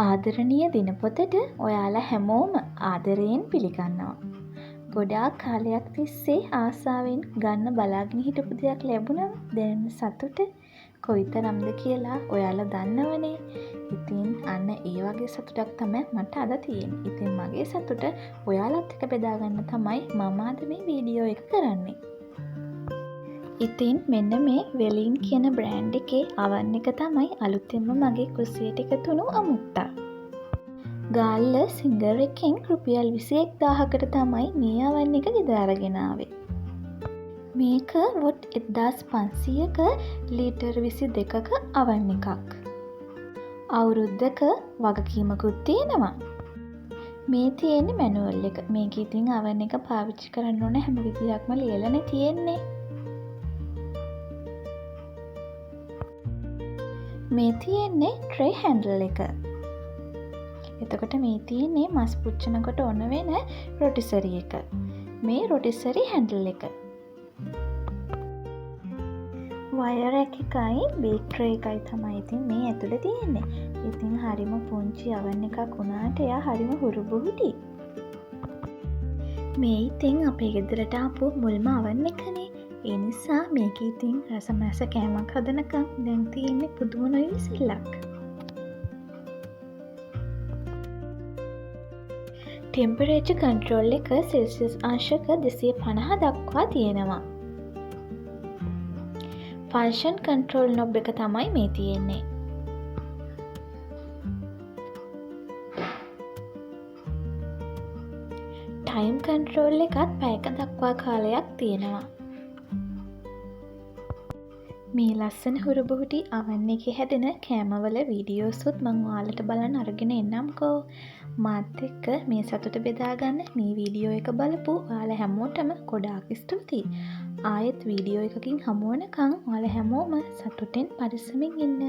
ආදරණීය දිනපොතට ඔයාලා හැමෝම ආදරයෙන් පිළිගන්නවා. ගොඩාක් කාලයක් තිස්සේ ආසාවෙන් ගන්න බලාගෙන හිටපු දෙයක් ලැබුණම දැනෙන සතුට කොයිතරම්ද කියලා ඔයාලා දන්නවනේ. ඉතින් අන්න ඒ වගේ සතුටක් තමයි මට අද තියෙන්නේ. ඉතින් මගේ සතුට ඔයාලත් එක්ක බෙදාගන්න තමයි මම අද මේ වීඩියෝ එක කරන්නේ. ඉතින් මෙන්න මේ වෙලින් කියන බ්‍රෑන්ඩ් එකේ අවන් එක තමයි අලුතෙන්ම මගේ කුස්සියට එකතු වුණු අමුත්තා. ගාල්ල සිංගර් එකෙන් රුපියල් 21,000කට තමයි මේ අවන් එක ගෙදාරගෙන ආවේ. මේක වොට් 1500ක ලීටර් 22ක අවන් එකක්. අවුරුද්දක වගකීමකුත් තියෙනවා. මේ තියෙන්නේ මැනුවල් එක. මේක ඉතින් අවන් එක පාවිච්චි කරන්න ඕන හැම විදියක්ම ලියලානේ තියෙන්නේ. මේ තියෙන්නේ ට්‍රේ හැන්ඩල් එක. එතකොට මේ තියෙන්නේ මස් පුච්චනකොට ඕන වෙන රොටිසරි එක. මේ රොටිසරි හැන්ඩල් එක. වයර් එකයි බේක් ට්‍රේ එකයි තමයි ඉතින් මේ ඇතුලේ තියෙන්නේ. ඉතින් හරිම පුංචි අවන් එකක් වුණාට එයා හරිම හුරුබුහුටි. මේ ඉතින් අපේ ගෙදරට ආපු මුල්ම අවන් එකනේ. ඒ නිසා මේක ඉතින් රසමැස කෑමක් හදනකම් දැන් තියෙන්නේ පුදුම නොයවිසිල්ලක්. ටෙම්පරේචර් කන්ට්‍රෝල් එක සෙල්සියස් අංශක 250 දක්වා තියෙනවා. ෆන්ක්ෂන් කන්ට්‍රෝල් නොබ් එක තමයි මේ තියෙන්නේ. ටයිම් කන්ට්‍රෝල් එකත් පැයක දක්වා කාලයක් තියෙනවා. මේ ලස්සන හුරුබුහුටි අවන් එකේ හැදෙන කෑමවල වීඩියෝසුත් මං ඔයාලට බලන්න අරගෙන එන්නම්කෝ. මාත් එක්ක මේ සතුට බෙදාගන්න මේ වීඩියෝ එක බලපු ඔයාලා හැමෝටම ගොඩාක් ස්තුතියි. ආයෙත් වීඩියෝ එකකින් හමු වෙනකන් ඔයාලා හැමෝම සතුටෙන් පරිස්සමින් ඉන්න.